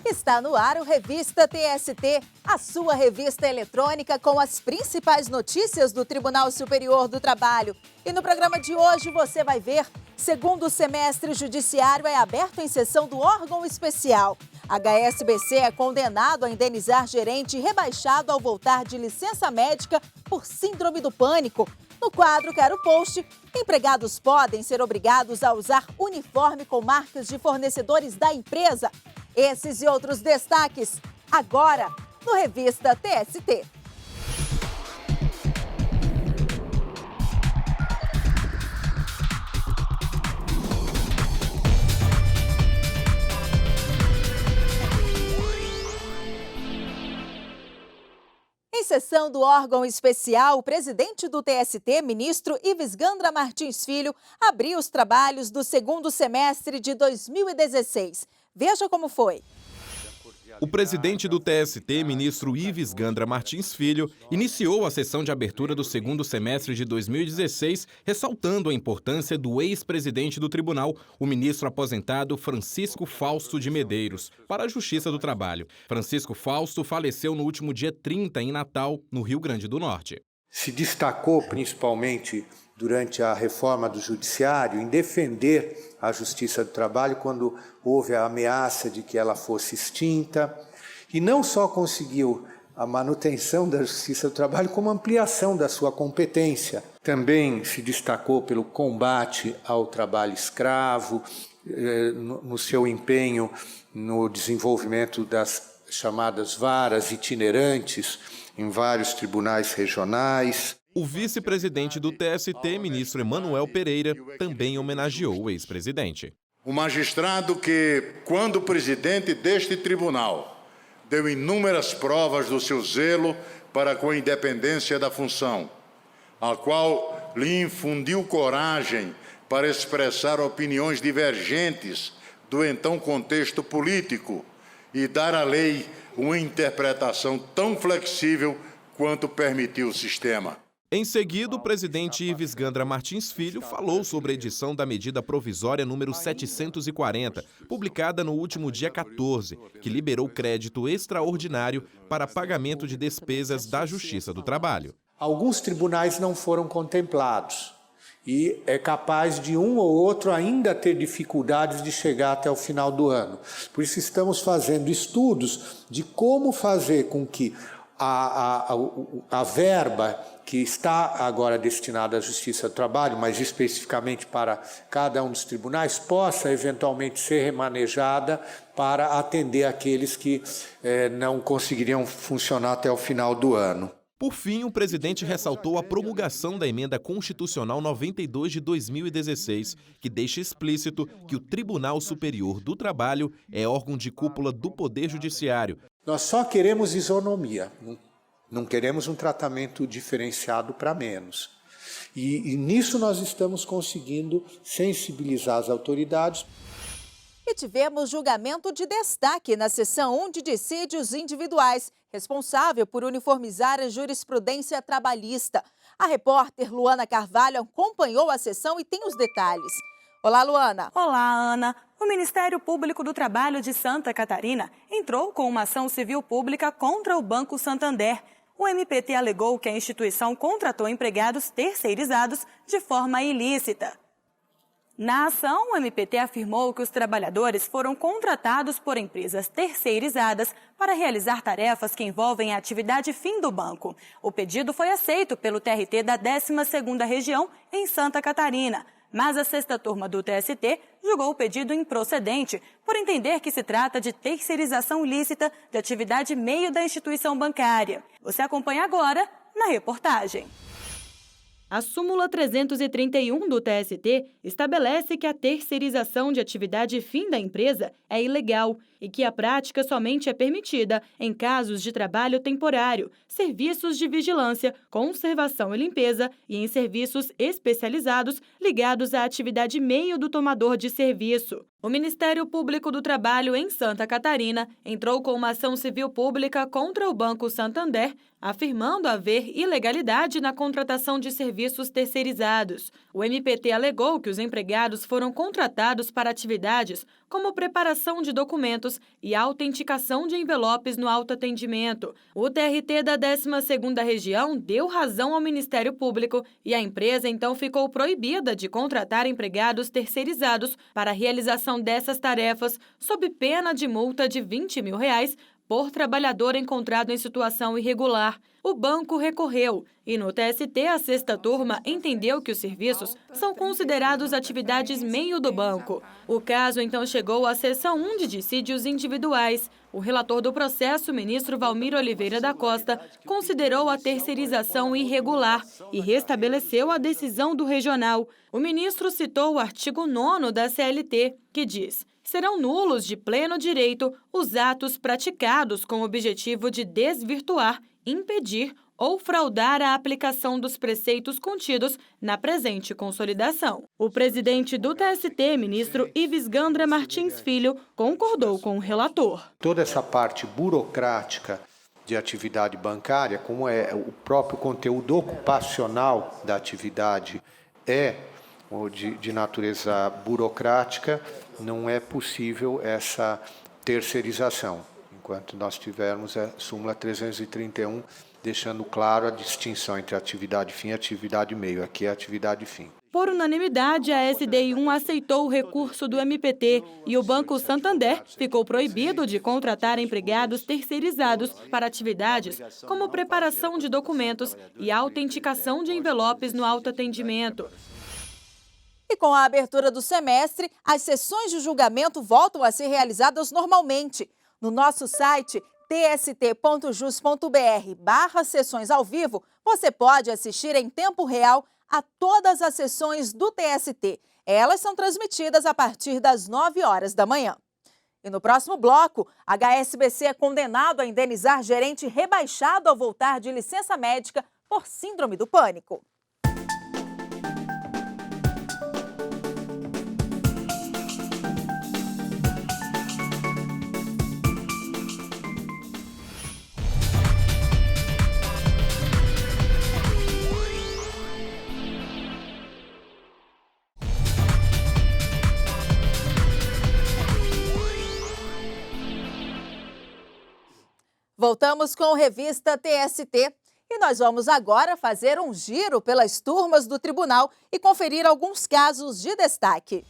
Está no ar o Revista TST, a sua revista eletrônica com as principais notícias do Tribunal Superior do Trabalho. E no programa de hoje você vai ver: segundo semestre judiciário é aberto em sessão do órgão especial. HSBC é condenado a indenizar gerente rebaixado ao voltar de licença médica por síndrome do pânico. No quadro Quero Post, empregados podem ser obrigados a usar uniforme com marcas de fornecedores da empresa. Esses e outros destaques, agora, no Revista TST. Em sessão do órgão especial, o presidente do TST, ministro Ives Gandra Martins Filho, abriu os trabalhos do segundo semestre de 2016. Veja como foi. O presidente do TST, ministro Ives Gandra Martins Filho, iniciou a sessão de abertura do segundo semestre de 2016, ressaltando a importância do ex-presidente do tribunal, o ministro aposentado Francisco Fausto de Medeiros, para a Justiça do Trabalho. Francisco Fausto faleceu no último dia 30, em Natal, no Rio Grande do Norte. Se destacou principalmente durante a reforma do Judiciário em defender a Justiça do Trabalho quando houve a ameaça de que ela fosse extinta, e não só conseguiu a manutenção da Justiça do Trabalho, como ampliação da sua competência. Também se destacou pelo combate ao trabalho escravo, no seu empenho no desenvolvimento das chamadas varas itinerantes em vários tribunais regionais. O vice-presidente do TST, ministro Emanuel Pereira, também homenageou o ex-presidente. O magistrado que, quando presidente deste tribunal, deu inúmeras provas do seu zelo para com a independência da função, a qual lhe infundiu coragem para expressar opiniões divergentes do então contexto político e dar à lei uma interpretação tão flexível quanto permitiu o sistema. Em seguida, o presidente Ives Gandra Martins Filho falou sobre a edição da medida provisória número 740, publicada no último dia 14, que liberou crédito extraordinário para pagamento de despesas da Justiça do Trabalho. Alguns tribunais não foram contemplados e é capaz de um ou outro ainda ter dificuldades de chegar até o final do ano. Por isso estamos fazendo estudos de como fazer com que a verba que está agora destinada à Justiça do Trabalho, mas especificamente para cada um dos tribunais, possa eventualmente ser remanejada para atender aqueles que não conseguiriam funcionar até o final do ano. Por fim, o presidente ressaltou a promulgação da Emenda Constitucional 92 de 2016, que deixa explícito que o Tribunal Superior do Trabalho é órgão de cúpula do Poder Judiciário. Nós só queremos isonomia, não queremos um tratamento diferenciado para menos. E nisso nós estamos conseguindo sensibilizar as autoridades. E tivemos julgamento de destaque na sessão 1 de dissídios individuais, responsável por uniformizar a jurisprudência trabalhista. A repórter Luana Carvalho acompanhou a sessão e tem os detalhes. Olá, Luana. Olá, Ana. O Ministério Público do Trabalho de Santa Catarina entrou com uma ação civil pública contra o Banco Santander. O MPT alegou que a instituição contratou empregados terceirizados de forma ilícita. Na ação, o MPT afirmou que os trabalhadores foram contratados por empresas terceirizadas para realizar tarefas que envolvem a atividade fim do banco. O pedido foi aceito pelo TRT da 12ª Região em Santa Catarina, mas a 6ª Turma do TST julgou o pedido improcedente por entender que se trata de terceirização ilícita de atividade meio da instituição bancária. Você acompanha agora na reportagem. A súmula 331 do TST estabelece que a terceirização de atividade fim da empresa é ilegal e que a prática somente é permitida em casos de trabalho temporário, serviços de vigilância, conservação e limpeza e em serviços especializados ligados à atividade meio do tomador de serviço. O Ministério Público do Trabalho em Santa Catarina entrou com uma ação civil pública contra o Banco Santander, afirmando haver ilegalidade na contratação de serviços terceirizados. O MPT alegou que os empregados foram contratados para atividades como preparação de documentos serviços e autenticação de envelopes no autoatendimento. O TRT da 12ª Região deu razão ao Ministério Público e a empresa então ficou proibida de contratar empregados terceirizados para a realização dessas tarefas, sob pena de multa de R$20 mil por trabalhador encontrado em situação irregular. O banco recorreu e no TST a 6ª turma entendeu que os serviços são considerados atividades meio do banco. O caso então chegou à seção 1 de dissídios individuais. O relator do processo, ministro Valmir Oliveira da Costa, considerou a terceirização irregular e restabeleceu a decisão do regional. O ministro citou o artigo 9º da CLT, que diz: serão nulos de pleno direito os atos praticados com o objetivo de desvirtuar, impedir ou fraudar a aplicação dos preceitos contidos na presente consolidação. O presidente do TST, ministro Ives Gandra Martins Filho, concordou com o relator. Toda essa parte burocrática de atividade bancária, como é o próprio conteúdo ocupacional da atividade de natureza burocrática, não é possível essa terceirização, enquanto nós tivermos a súmula 331, deixando claro a distinção entre atividade fim e atividade meio. Aqui é atividade fim. Por unanimidade, a SDI1 aceitou o recurso do MPT e o Banco Santander ficou proibido de contratar empregados terceirizados para atividades como preparação de documentos e autenticação de envelopes no autoatendimento. E com a abertura do semestre, as sessões de julgamento voltam a ser realizadas normalmente. No nosso site tst.jus.br/sessões ao vivo, você pode assistir em tempo real a todas as sessões do TST. Elas são transmitidas a partir das 9 horas da manhã. E no próximo bloco, a HSBC é condenado a indenizar gerente rebaixado ao voltar de licença médica por síndrome do pânico. Voltamos com a revista TST e nós vamos agora fazer um giro pelas turmas do tribunal e conferir alguns casos de destaque.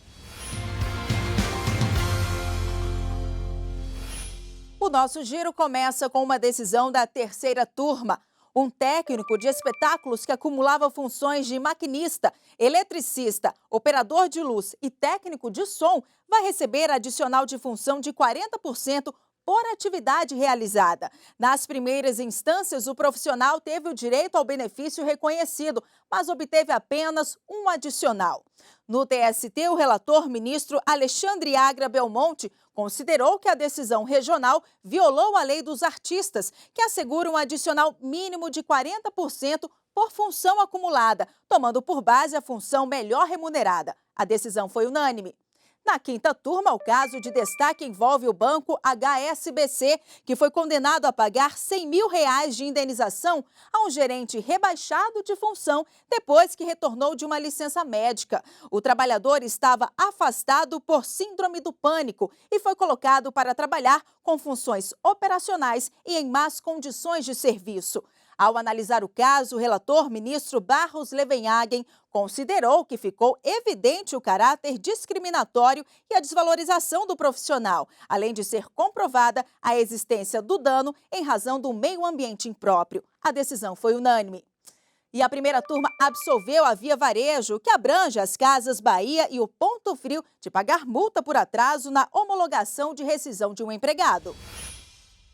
O nosso giro começa com uma decisão da 3ª turma. Um técnico de espetáculos que acumulava funções de maquinista, eletricista, operador de luz e técnico de som vai receber adicional de função de 40% por atividade realizada. Nas primeiras instâncias, o profissional teve o direito ao benefício reconhecido, mas obteve apenas um adicional. No TST, o relator ministro Alexandre Agra Belmonte considerou que a decisão regional violou a lei dos artistas, que assegura um adicional mínimo de 40% por função acumulada, tomando por base a função melhor remunerada. A decisão foi unânime. Na 5ª turma, o caso de destaque envolve o banco HSBC, que foi condenado a pagar R$100 mil de indenização a um gerente rebaixado de função depois que retornou de uma licença médica. O trabalhador estava afastado por síndrome do pânico e foi colocado para trabalhar com funções operacionais e em más condições de serviço. Ao analisar o caso, o relator, ministro Barros Levenhagen, considerou que ficou evidente o caráter discriminatório e a desvalorização do profissional, além de ser comprovada a existência do dano em razão do meio ambiente impróprio. A decisão foi unânime. E a 1ª turma absolveu a Via Varejo, que abrange as Casas Bahia e o Ponto Frio, de pagar multa por atraso na homologação de rescisão de um empregado.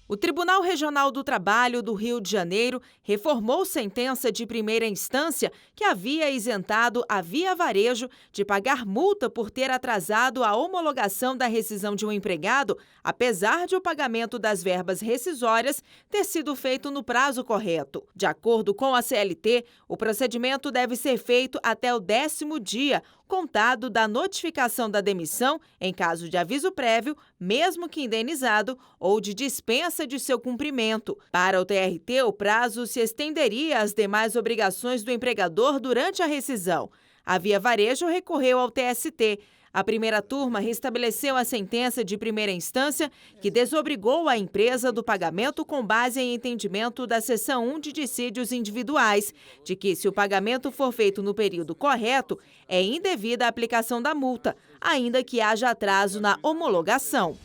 O Tribunal Regional do Trabalho do Rio de Janeiro reformou sentença de primeira instância que havia isentado a Via Varejo de pagar multa por ter atrasado a homologação da rescisão de um empregado, apesar de o pagamento das verbas rescisórias ter sido feito no prazo correto. De acordo com a CLT, o procedimento deve ser feito até o 10º dia, contado da notificação da demissão, em caso de aviso prévio, mesmo que indenizado, ou de dispensa de seu cumprimento. Para o TRT, o prazo se estenderia às demais obrigações do empregador durante a rescisão. A Via Varejo recorreu ao TST. A primeira turma restabeleceu a sentença de primeira instância que desobrigou a empresa do pagamento com base em entendimento da seção 1 de dissídios individuais, de que, se o pagamento for feito no período correto, é indevida a aplicação da multa, ainda que haja atraso na homologação.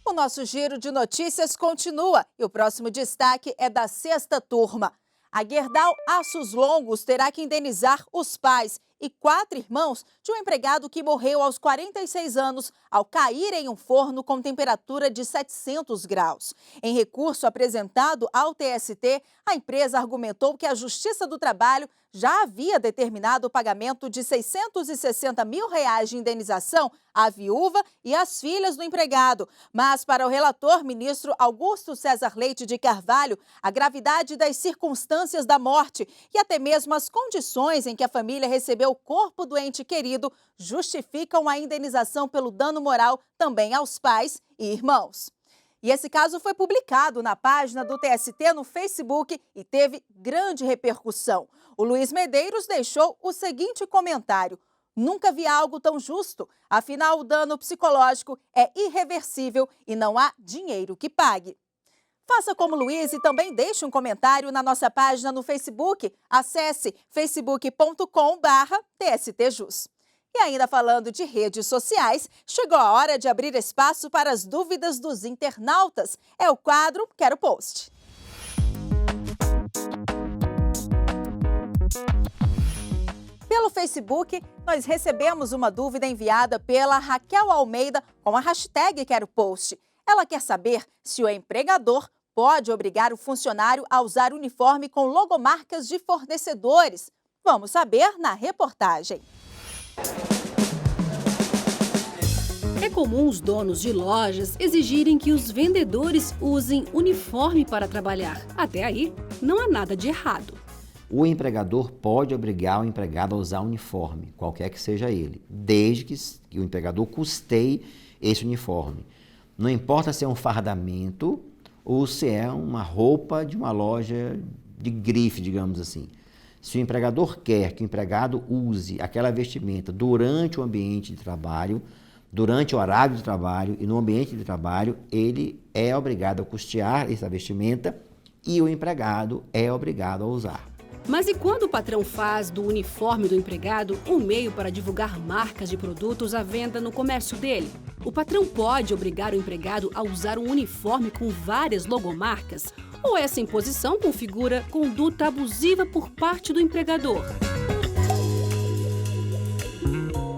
O nosso giro de notícias continua e o próximo destaque é da sexta turma. A Gerdau Aços Longos terá que indenizar os pais e 4 irmãos de um empregado que morreu aos 46 anos ao cair em um forno com temperatura de 700 graus. Em recurso apresentado ao TST, a empresa argumentou que a Justiça do Trabalho já havia determinado o pagamento de R$ 660 mil de indenização à viúva e às filhas do empregado. Mas, para o relator, ministro Augusto César Leite de Carvalho, a gravidade das circunstâncias da morte e até mesmo as condições em que a família recebeu o corpo do ente querido justificam a indenização pelo dano moral também aos pais e irmãos. E esse caso foi publicado na página do TST no Facebook e teve grande repercussão. O Luiz Medeiros deixou o seguinte comentário: nunca vi algo tão justo, afinal o dano psicológico é irreversível e não há dinheiro que pague. Faça como Luiz e também deixe um comentário na nossa página no Facebook. Acesse facebook.com/TSTJus. E ainda falando de redes sociais, chegou a hora de abrir espaço para as dúvidas dos internautas. É o quadro Quero Post. Pelo Facebook, nós recebemos uma dúvida enviada pela Raquel Almeida com a hashtag Quero Post. Ela quer saber se o empregador pode obrigar o funcionário a usar uniforme com logomarcas de fornecedores. Vamos saber na reportagem. É comum os donos de lojas exigirem que os vendedores usem uniforme para trabalhar. Até aí, não há nada de errado. O empregador pode obrigar o empregado a usar uniforme, qualquer que seja ele, desde que o empregador custeie esse uniforme. Não importa se é um fardamento ou se é uma roupa de uma loja de grife, digamos assim. Se o empregador quer que o empregado use aquela vestimenta durante o ambiente de trabalho, durante o horário de trabalho e no ambiente de trabalho, ele é obrigado a custear essa vestimenta e o empregado é obrigado a usar. Mas e quando o patrão faz do uniforme do empregado um meio para divulgar marcas de produtos à venda no comércio dele? O patrão pode obrigar o empregado a usar um uniforme com várias logomarcas? Ou essa imposição configura conduta abusiva por parte do empregador?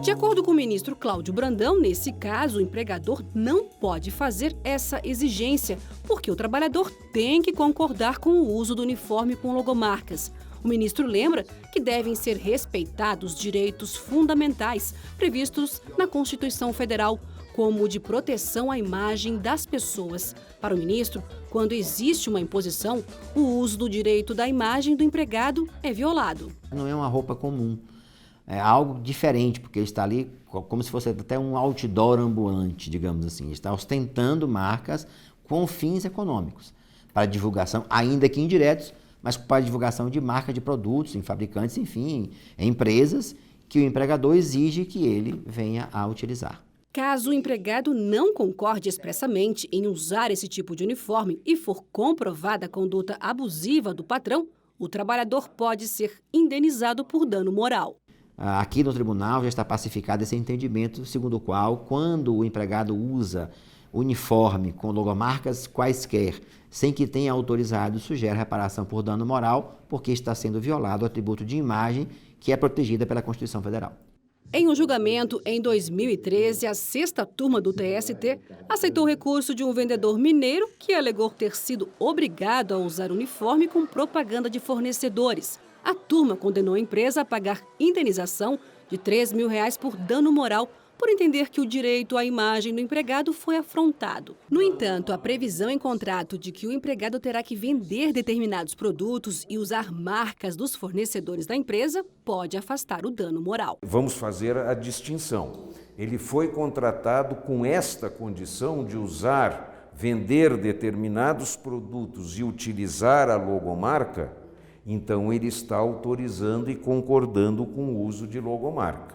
De acordo com o ministro Cláudio Brandão, nesse caso, o empregador não pode fazer essa exigência, porque o trabalhador tem que concordar com o uso do uniforme com logomarcas. O ministro lembra que devem ser respeitados direitos fundamentais previstos na Constituição Federal, como o de proteção à imagem das pessoas. Para o ministro, quando existe uma imposição, o uso do direito da imagem do empregado é violado. Não é uma roupa comum, é algo diferente, porque ele está ali como se fosse até um outdoor ambulante, digamos assim. Ele está ostentando marcas com fins econômicos, para divulgação, ainda que indiretos, mas para a divulgação de marca de produtos, em fabricantes, enfim, em empresas que o empregador exige que ele venha a utilizar. Caso o empregado não concorde expressamente em usar esse tipo de uniforme e for comprovada a conduta abusiva do patrão, o trabalhador pode ser indenizado por dano moral. Aqui no tribunal já está pacificado esse entendimento, segundo o qual, quando o empregado usa uniforme com logomarcas quaisquer, sem que tenha autorizado, sugere reparação por dano moral, porque está sendo violado o atributo de imagem que é protegida pela Constituição Federal. Em um julgamento em 2013, a sexta turma do TST aceitou o recurso de um vendedor mineiro que alegou ter sido obrigado a usar uniforme com propaganda de fornecedores. A turma condenou a empresa a pagar indenização de R$ 3 mil por dano moral, por entender que o direito à imagem do empregado foi afrontado. No entanto, a previsão em contrato de que o empregado terá que vender determinados produtos e usar marcas dos fornecedores da empresa pode afastar o dano moral. Vamos fazer a distinção. Ele foi contratado com esta condição de vender determinados produtos e utilizar a logomarca, então ele está autorizando e concordando com o uso de logomarca.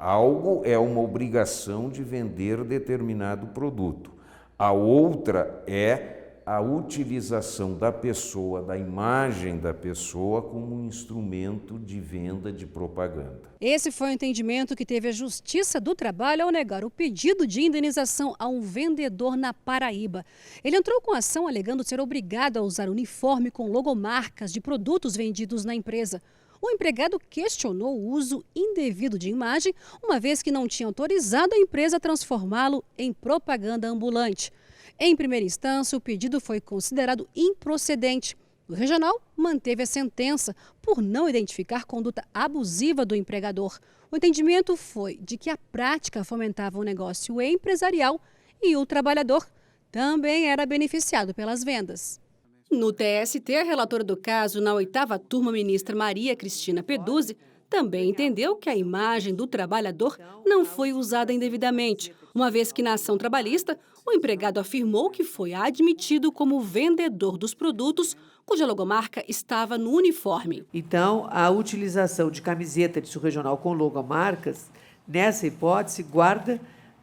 Algo é uma obrigação de vender determinado produto. A outra é a utilização da pessoa, da imagem da pessoa, como um instrumento de venda, de propaganda. Esse foi o entendimento que teve a Justiça do Trabalho ao negar o pedido de indenização a um vendedor na Paraíba. Ele entrou com a ação alegando ser obrigado a usar uniforme com logomarcas de produtos vendidos na empresa. O empregado questionou o uso indevido de imagem, uma vez que não tinha autorizado a empresa a transformá-lo em propaganda ambulante. Em primeira instância, o pedido foi considerado improcedente. O regional manteve a sentença por não identificar conduta abusiva do empregador. O entendimento foi de que a prática fomentava o negócio empresarial e o trabalhador também era beneficiado pelas vendas. No TST, a relatora do caso, na 8ª turma, ministra Maria Cristina Peduzzi, também entendeu que a imagem do trabalhador não foi usada indevidamente, uma vez que na ação trabalhista, o empregado afirmou que foi admitido como vendedor dos produtos cuja logomarca estava no uniforme. Então, a utilização de camiseta de regional com logomarcas, nessa hipótese, guarda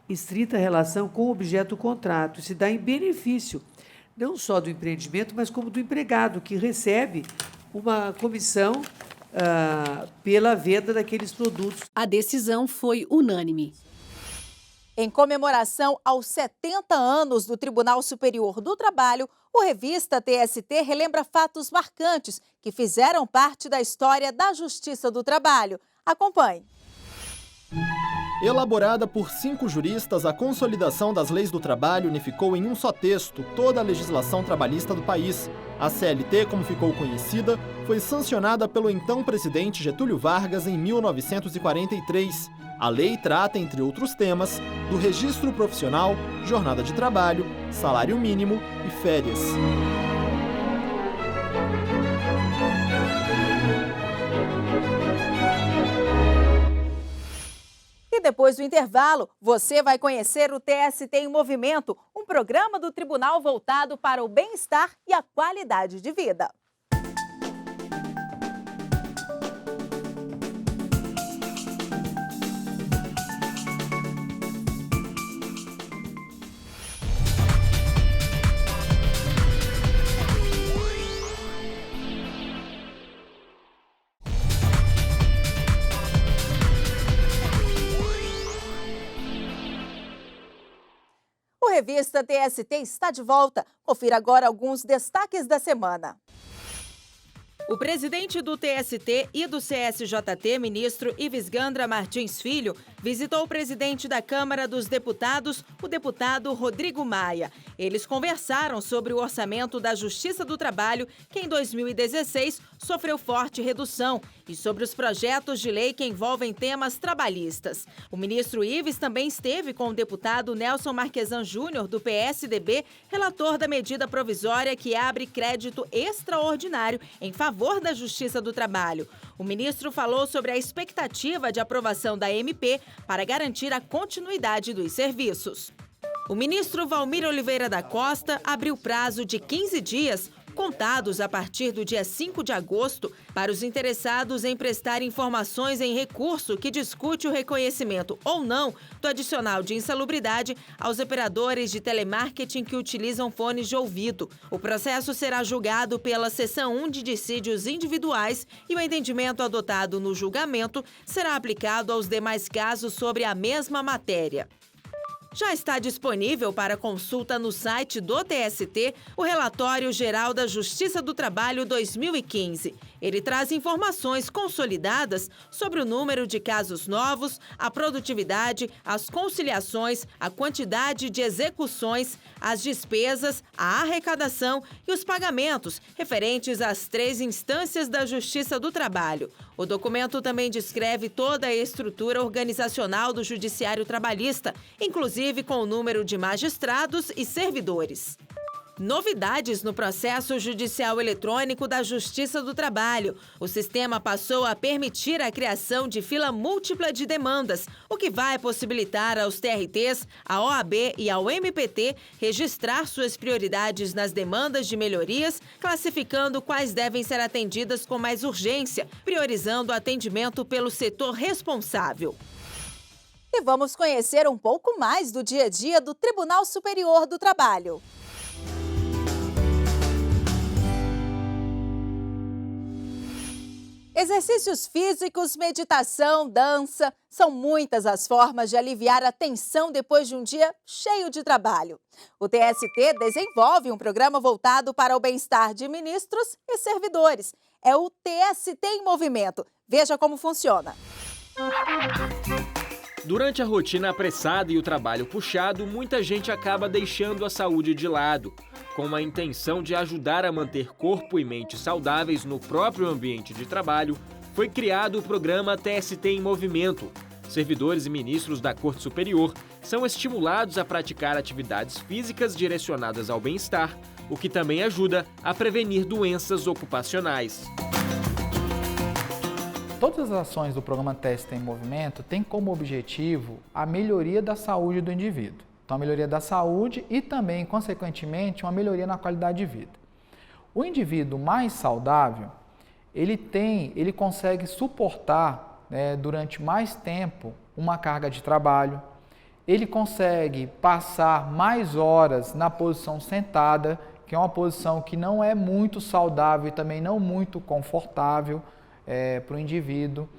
estrita relação com o objeto do contrato e se dá em benefício não só do empreendimento, mas como do empregado, que recebe uma comissão pela venda daqueles produtos. A decisão foi unânime. Em comemoração aos 70 anos do Tribunal Superior do Trabalho, o Revista TST relembra fatos marcantes que fizeram parte da história da Justiça do Trabalho. Acompanhe. Elaborada por 5 juristas, a Consolidação das Leis do Trabalho unificou em um só texto toda a legislação trabalhista do país. A CLT, como ficou conhecida, foi sancionada pelo então presidente Getúlio Vargas em 1943. A lei trata, entre outros temas, do registro profissional, jornada de trabalho, salário mínimo e férias. E depois do intervalo, você vai conhecer o TST em Movimento, um programa do tribunal voltado para o bem-estar e a qualidade de vida. O Revista TST está de volta. Confira agora alguns destaques da semana. O presidente do TST e do CSJT, ministro Ives Gandra Martins Filho, visitou o presidente da Câmara dos Deputados, o deputado Rodrigo Maia. Eles conversaram sobre o orçamento da Justiça do Trabalho, que em 2016 sofreu forte redução, e sobre os projetos de lei que envolvem temas trabalhistas. O ministro Ives também esteve com o deputado Nelson Marquesan Júnior, do PSDB, relator da medida provisória que abre crédito extraordinário em favor da Justiça do Trabalho. O ministro falou sobre a expectativa de aprovação da MP para garantir a continuidade dos serviços. O ministro Valmir Oliveira da Costa abriu prazo de 15 dias, contados a partir do dia 5 de agosto, para os interessados em prestar informações em recurso que discute o reconhecimento ou não do adicional de insalubridade aos operadores de telemarketing que utilizam fones de ouvido. O processo será julgado pela Seção 1 de Dissídios Individuais e o entendimento adotado no julgamento será aplicado aos demais casos sobre a mesma matéria. Já está disponível para consulta no site do TST o Relatório Geral da Justiça do Trabalho 2015. Ele traz informações consolidadas sobre o número de casos novos, a produtividade, as conciliações, a quantidade de execuções, as despesas, a arrecadação e os pagamentos referentes às 3 instâncias da Justiça do Trabalho. O documento também descreve toda a estrutura organizacional do Judiciário Trabalhista, inclusive com o número de magistrados e servidores. Novidades no processo judicial eletrônico da Justiça do Trabalho. O sistema passou a permitir a criação de fila múltipla de demandas, o que vai possibilitar aos TRTs, à OAB e ao MPT registrar suas prioridades nas demandas de melhorias, classificando quais devem ser atendidas com mais urgência, priorizando o atendimento pelo setor responsável. E vamos conhecer um pouco mais do dia a dia do Tribunal Superior do Trabalho. Exercícios físicos, meditação, dança, são muitas as formas de aliviar a tensão depois de um dia cheio de trabalho. O TST desenvolve um programa voltado para o bem-estar de ministros e servidores. É o TST em Movimento. Veja como funciona. Durante a rotina apressada e o trabalho puxado, muita gente acaba deixando a saúde de lado. Com a intenção de ajudar a manter corpo e mente saudáveis no próprio ambiente de trabalho, foi criado o programa TST em Movimento. Servidores e ministros da Corte Superior são estimulados a praticar atividades físicas direcionadas ao bem-estar, o que também ajuda a prevenir doenças ocupacionais. Todas as ações do programa TST em Movimento têm como objetivo a melhoria da saúde do indivíduo. Então, a melhoria da saúde e também, consequentemente, uma melhoria na qualidade de vida. O indivíduo mais saudável, ele consegue suportar, durante mais tempo uma carga de trabalho, ele consegue passar mais horas na posição sentada, que é uma posição que não é muito saudável e também não muito confortável para o indivíduo.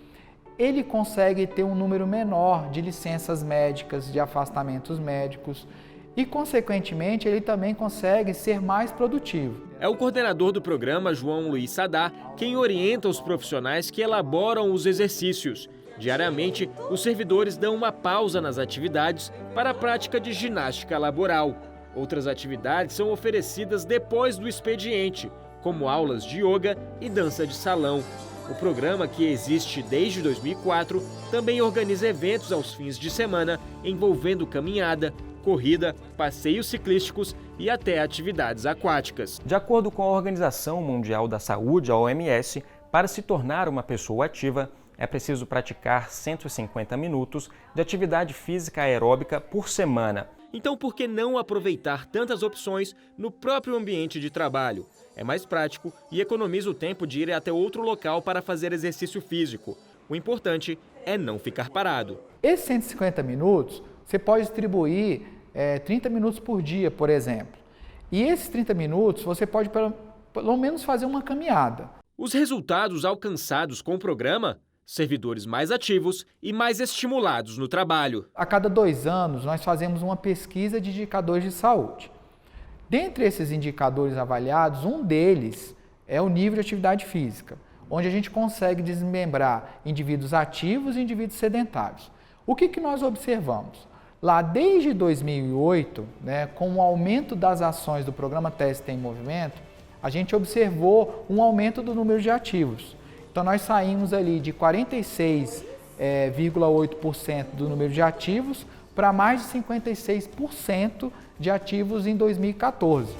Ele consegue ter um número menor de licenças médicas, de afastamentos médicos e, consequentemente, ele também consegue ser mais produtivo. É o coordenador do programa, João Luiz Sadá, quem orienta os profissionais que elaboram os exercícios. Diariamente, os servidores dão uma pausa nas atividades para a prática de ginástica laboral. Outras atividades são oferecidas depois do expediente, como aulas de yoga e dança de salão. O programa, que existe desde 2004, também organiza eventos aos fins de semana envolvendo caminhada, corrida, passeios ciclísticos e até atividades aquáticas. De acordo com a Organização Mundial da Saúde, a OMS, para se tornar uma pessoa ativa, é preciso praticar 150 minutos de atividade física aeróbica por semana. Então, por que não aproveitar tantas opções no próprio ambiente de trabalho? É mais prático e economiza o tempo de ir até outro local para fazer exercício físico. O importante é não ficar parado. Esses 150 minutos, você pode distribuir 30 minutos por dia, por exemplo. E esses 30 minutos, você pode pelo menos fazer uma caminhada. Os resultados alcançados com o programa? Servidores mais ativos e mais estimulados no trabalho. A cada 2 anos, nós fazemos uma pesquisa de indicadores de saúde. Dentre esses indicadores avaliados, um deles é o nível de atividade física, onde a gente consegue desmembrar indivíduos ativos e indivíduos sedentários. O que nós observamos? Lá desde 2008, com o aumento das ações do programa TST em Movimento, a gente observou um aumento do número de ativos. Então, nós saímos ali de 46,8% do número de ativos para mais de 56% de ativos em 2014.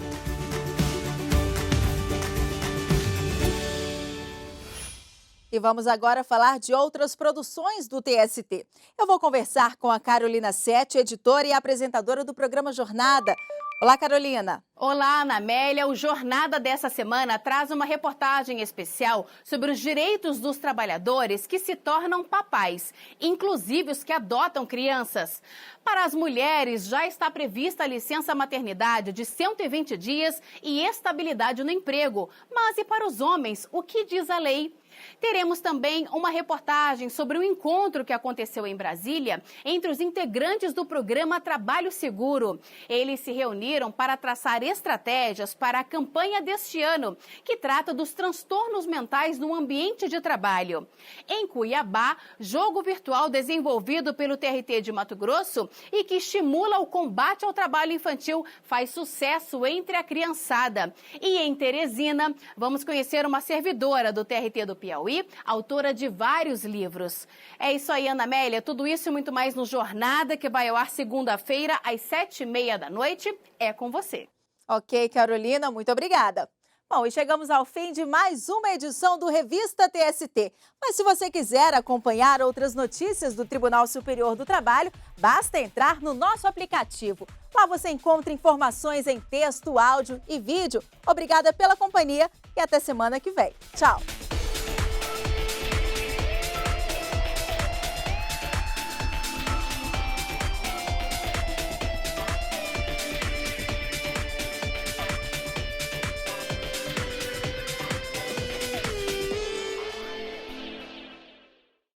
E vamos agora falar de outras produções do TST. Eu vou conversar com a Carolina Sete, editora e apresentadora do programa Jornada. Olá, Carolina. Olá, Ana Amélia. O Jornada dessa semana traz uma reportagem especial sobre os direitos dos trabalhadores que se tornam papais, inclusive os que adotam crianças. Para as mulheres, já está prevista a licença maternidade de 120 dias e estabilidade no emprego. Mas e para os homens, o que diz a lei? Teremos também uma reportagem sobre um encontro que aconteceu em Brasília entre os integrantes do programa Trabalho Seguro. Eles se reuniram para traçar estratégias para a campanha deste ano, que trata dos transtornos mentais no ambiente de trabalho. Em Cuiabá, jogo virtual desenvolvido pelo TRT de Mato Grosso e que estimula o combate ao trabalho infantil faz sucesso entre a criançada. E em Teresina, vamos conhecer uma servidora do TRT do Piauí, autora de vários livros. É isso aí, Ana Amélia. Tudo isso e muito mais no Jornada, que vai ao ar segunda-feira, às 7h30 da noite. É com você. Ok, Carolina, muito obrigada. Bom, e chegamos ao fim de mais uma edição do Revista TST. Mas se você quiser acompanhar outras notícias do Tribunal Superior do Trabalho, basta entrar no nosso aplicativo. Lá você encontra informações em texto, áudio e vídeo. Obrigada pela companhia e até semana que vem. Tchau!